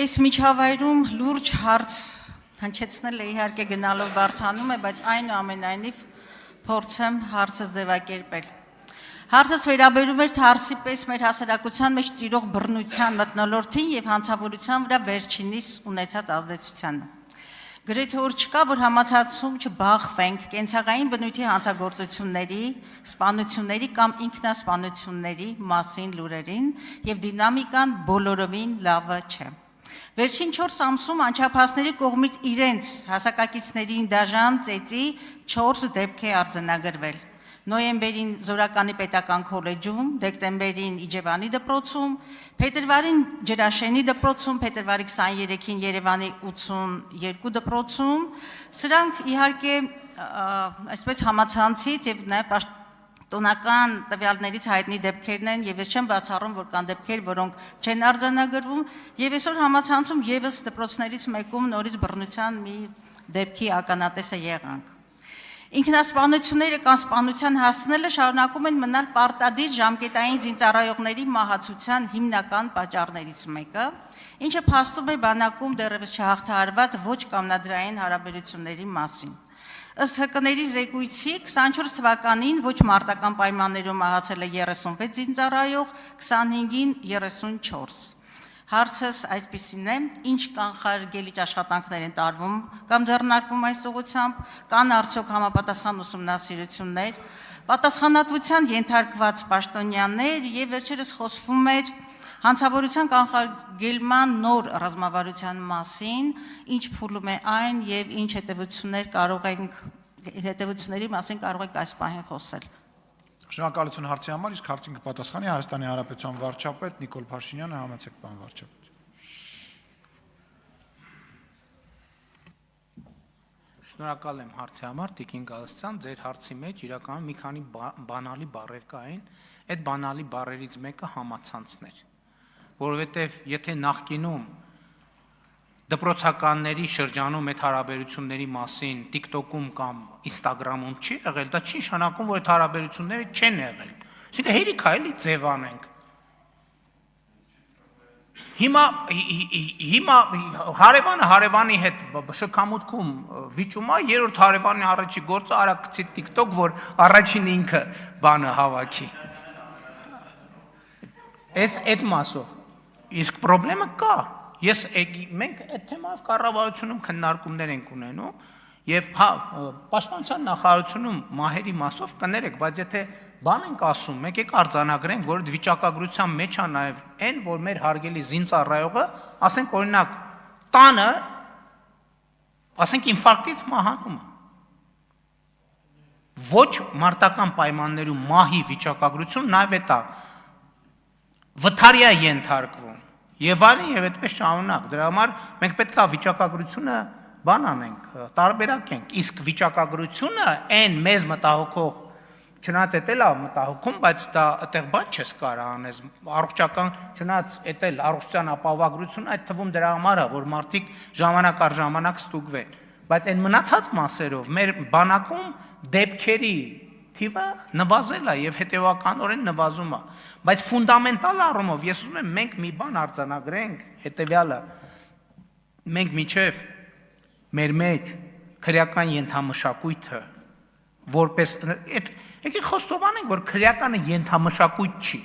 Այս միջավայրում լուրջ հարց հնչեցնել է իհարկե գնալով Վարդանում է, բայց այնուամենայնիվ փորձեմ հարցը ձևակերպել։ Հարցս վերաբերում էր թարսի պես մեր հասարակության մեջ տիրող բռնության մթնոլորտին եւ հանցավորության վրա վերջինիս ունեցած ազդեցությանը։ Գրեթե որ չկա, որ համացածում չբախվենք կենցաղային բնույթի հանցագործությունների, սպանությունների կամ ինքնասպանությունների մասին լուրերին եւ դինամիկան բոլորովին լավը չէ։ Վերջին 4 ամսում անչափահասների կողմից իրենց հասակակիցներին դաժան ծեծի 4 դեպք է արձանագրվել։ Նոյեմբերին Զորականի պետական քոլեջում, դեկտեմբերին Իջևանի դպրոցում, փետրվարին Ջրաշենի դպրոցում, փետրվարի 23-ին Երևանի 82 դպրոցում, սրանք իհարկե այսպես համացանցից եւ նաեւ պաշտոնական տվյալներից հայտնի դեպքերն են եւ ես չեմ բացառում, որ կան դեպքեր, որոնք չեն արձանագրվում եւ այսօր համացանցում եւս դպրոցներից մեկում նորից բռնության մի դեպքի ականատեսը եղանք։ Ինքնասպանությունները կամ սպանության հասնելը շարունակում են մնալ պարտադիր ժամկետային զինծառայողների մահացության հիմնական պատճառներից մեկը, ինչը փաստում է բանակում դեռևս չհաղթահարված ոչ կամնադրային հարաբերությունների մասին։ Ըստ ՀԿ-ների զեկույցի 24 թվականին ոչ մարտական պայմաններում մահացել է 36 զինծառայող, 25-ին 34։ Հարցս այսպիսին է, ինչ կանխարգելիչ աշխատանքներ են տարվում կամ ձեռնարկվում այս ուղղությամբ, կան արդյոք համապատասխան ուսումնասիրություններ, պատասխանատվության ենթարկված պաշտոնյաներ եւ վերջերս խոսվում էր հանցավորության կանխարգելման նոր ռազմավարության մասին, ինչ փուլում է այն եւ ինչ հետևությունների մասին կարող ենք այս պահին խոսել։ Շնորհակալություն հարցի համար, իսկ հարցին կպատասխանի Հայաստանի Հանրապետության վարչապետ Նիկոլ Փաշինյանը, համեցեք պարոն վարչապետ։ Շնորհակալ եմ հարցի համար, Տիկին Գալստյան, ձեր հարցի մեջ իրականում մի քանի բանալի բառեր կային, այդ բանալի բառերից մեկը համացանցներ, որովհետև եթե նախկինում դպրոցականների շրջանում այդ հարաբերությունների մասին TikTok-ում կամ Instagram-ում չի եղել, դա չի նշանակում, որ այդ հարաբերությունները չեն եղել։ Այսինքն հերիք է էլի ձևանենք։ Հիմա հարևանը հարևանի հետ շքամուտքում վիճում է, երրորդ հարևանի առաջի գործը արագ գցի TikTok, որ առաջին ինքը բանը հավաքի։ Այս այդ մասով։ Իսկ խնդրեմը կա։ Մենք այդ թեմայով կառավարությունում քննարկումներ ենք ունենում եւ պաշտպանության նախարարությունում մահերի մասով կներեք, բայց եթե բան ենք ասում, եկեք արձանագրենք, որ վիճակագրության մեջ է նաեւ այն, որ մեր հարգելի զինծառայողը, ասենք օրինակ, տանը, ասենք ինֆարկտից մահանում է։ Ոչ մարտական պայմաններում մահի վիճակագրություն նաեւ է վթարյա ենթարկվում։ Եվ այլն եւ այդպես շարունակ։ Դրա համար մենք պետք է վիճակագրությունը բան անենք, տարբերակենք։ Իսկ վիճակագրությունը այն մեզ մտահոգող, չնայած էտել է մտահոգում, բայց դա այդտեղ բան չես կարող անես։ Առողջական, չնայած էտել առողջության ապահովագրությունը այդ թվում դրա համար է, որ մարդիկ ժամանակ առ ժամանակ ստուգվեն։ Բայց այն մնացած մասերով մեր բանակում դեպքերի թիվը նվազել է եւ հետեւականորեն նվազում է։ Բայց ֆունդամենտալ առումով ես ուզում եմ մենք մի բան արձանագրենք, հետեւյալը մենք միջև մեր մեջ քրեական ենթամշակույթը որպես եկեք խոստովանենք, որ քրեականը ենթամշակույթ չի։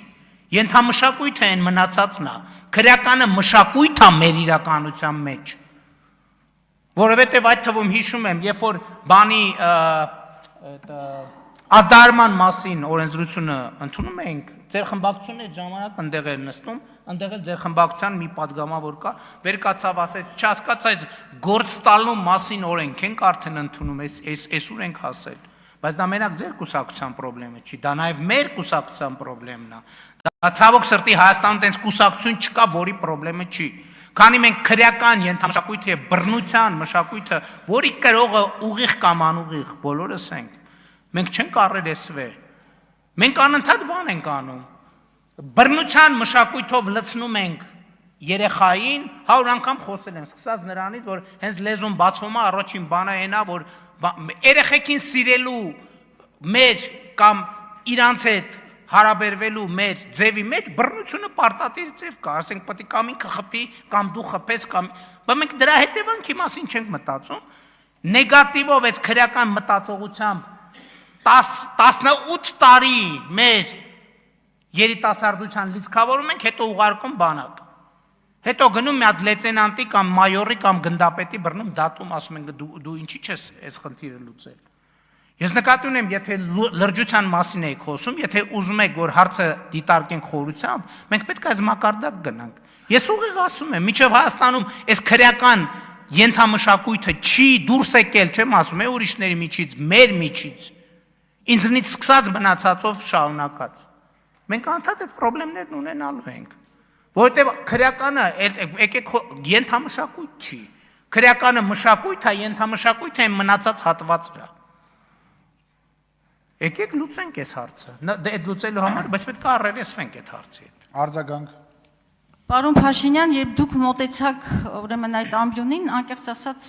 Ենթամշակույթը այն մնացածն է, քրեականը մշակույթ է մեր իրականության մեջ։ Որովհետեւ այդ թվում հիշում եմ, երբ որ բանի ազդարման մասին օրենսդրությունը ընդունում ենք, ձեր խմբակցությունը այդ ժամանակ ընդեղ էր նստում, ընդեղ էլ ձեր խմբակցության մի падգամավոր կա, վեր կացավ ասեց, չհասկացա, այս գործ տալու մասին օրենք ենք արդեն ընդունում, այսուր ենք հասել։ Բայց դա մենակ ձեր կուսակցության խնդրեմը չի, դա նաև մեր կուսակցության խնդրեմն է։ Դա ցավոք սրտի Հայաստանում տենց կուսակցություն չկա, որի խնդրեմը չի։ Քանի մենք քրեական ենթամշակույթը եւ բռնության մշակույթը, որի կրողը ուղիղ կամ անուղիղ բոլորս ենք, մենք չենք առերեսվել։ Մենք անընդհատ բան ենք անում։ Բռնության մշակույթով լցնում ենք երեխային, 100 անգամ խոսել եմ, սկսած նրանից, որ հենց լեզուն բացվում է, առաջին բանը այն է, որ երեխեքին սիրելու մեր կամ իրանց հետ հարաբերվելու մեր ձևի մեջ բռնությունը պարտադիր ձև կա, ասենք պետք է կամ ինքը խփի, կամ դու խփես, կամ բայց մենք դրա հետևանքի մասին չենք մտածում։ Նեգատիվով այդ քրեական մտածողությամբ 18 տարի մեր երիտասարդության լիցքավորում ենք, հետո ուղարկում բանակ։ Հետո գնում մի հատ լեյտենանտի կամ մայորի կամ գնդապետի բռնում դատում, ասում են դու ինչի՞ չես այս խնդիրը լուծել։ Ես նկատի ունեմ, եթե լրջության մասին եք խոսում, եթե ուզում եք, որ հարցը դիտարկենք խորությամբ, մենք պետք է այս մակարդակ գնանք։ Ես ուղիղ ասում եմ, միջև Հայաստանում այս քրեական ենթամշակույթը չի դուրս եկել, չեմ ասում, ուրիշների միջից, մեր միջից, ինձնից սկսած մնացածով շարունակած։ Մենք անդադ այդ խնդիրներն ունենալու ենք, որովհետև քրեականը եկեք ենթամշակույթ չի։ Քրեականը մշակույթ է, ենթամշակույթը այն մնացած հատվածը։ Եկեք լուծենք այս հարցը։ Այդ լուծելու համար, բայց պետք է առերեսվենք այդ հարցի հետ։ Արձագանք։ Պարոն Փաշինյան, երբ դուք մոտեցաք ուրեմն այդ ամբյոնին, անկեղծ ասած,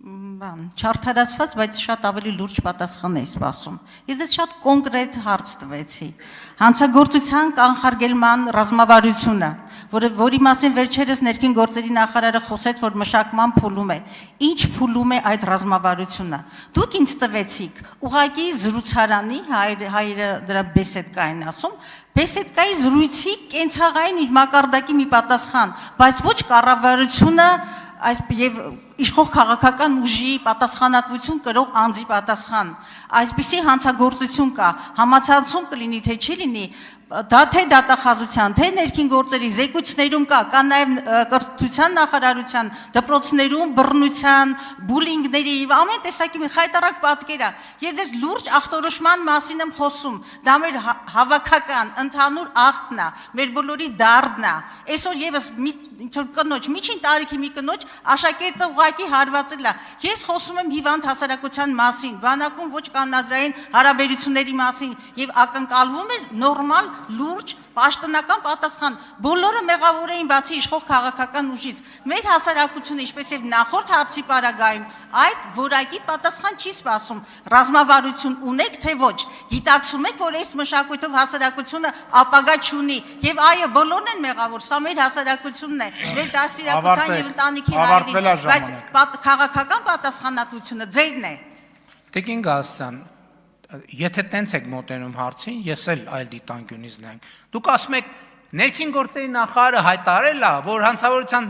չարդարացված, բայց շատ ավելի լուրջ պատասխան էի սպասում։ Ես այդ շատ կոնկրետ հարց տվեցի։ Հանցագործության կանխարգելման ռազմավարությունը, որի մասին վերջերս ներքին գործերի նախարարը խոսեց, որ մշակման փուլում է։ Ինչ փուլում է այդ ռազմավարությունը։ Դուք ինձ տվեցիք ուղղակի զրուցարանի, հայերը դրա բեսեդկային ասում, բեսեդկայի զրույցի կենցաղային իր մակարդակի մի պատասխան, բայց ոչ կառավարությունը եւ իշխող քաղաքական ուժի պատասխանատվություն կրող անձի պատասխան։ Այսպիսի հանցագործություն կա, համացանցում կլինի, թե չի լինի, դա թե դատախազության, թե ներքին գործերի զեկույցներում կա նաև կրթության նախարարության, դպրոցներում բռնության, բուլինգների եւ ամեն տեսակի խայտարակ պատկեր է։ Ես ես լուրջ ախտորոշման մասին եմ խոսում, դա մեր հավաքական, ընդհանուր ախտն է, մեր բոլորի դարդն է։ Այսօր եւս կնոջ, միջին տարիքի մի կնոջ աշակերտը ուղղակի հարվածել է։ Ես խոսում եմ հիվանդ հասարակության մասին, բանակում ոչ կանոնադրային հարաբերությունների մասին եւ ակնկալվում էր նորմալ լուրջ պաշտոնական պատասխան։ Բոլորը մեղավոր էին բացի իշխող քաղաքական ուժից։ Մեր հասարակությունը, ինչպես եւ նախորդ հարցի պարագայում, այդ որակի պատասխան չի սպասում։ Ռազմավարություն ունեք թե ոչ։ Գիտակցում եք, որ այս մշակույթով հասարակությունը ապագա չունի։ Եվ այո, բոլորն են մեղավոր, սա մեր հասարակությունն է, մեր դասիրակության եւ ընտանիքի հայրենիք, բայց քաղաքական պատասխանատվությունը ձերն է։ Տիկին Գալստյան, եթե տենց եք մոտենում հարցին, ես էլ այլ դիտանկյունից նայեմ։ Դուք ասում եք, ներքին գործերի նախարարը հայտարարել է, որ հանցավորության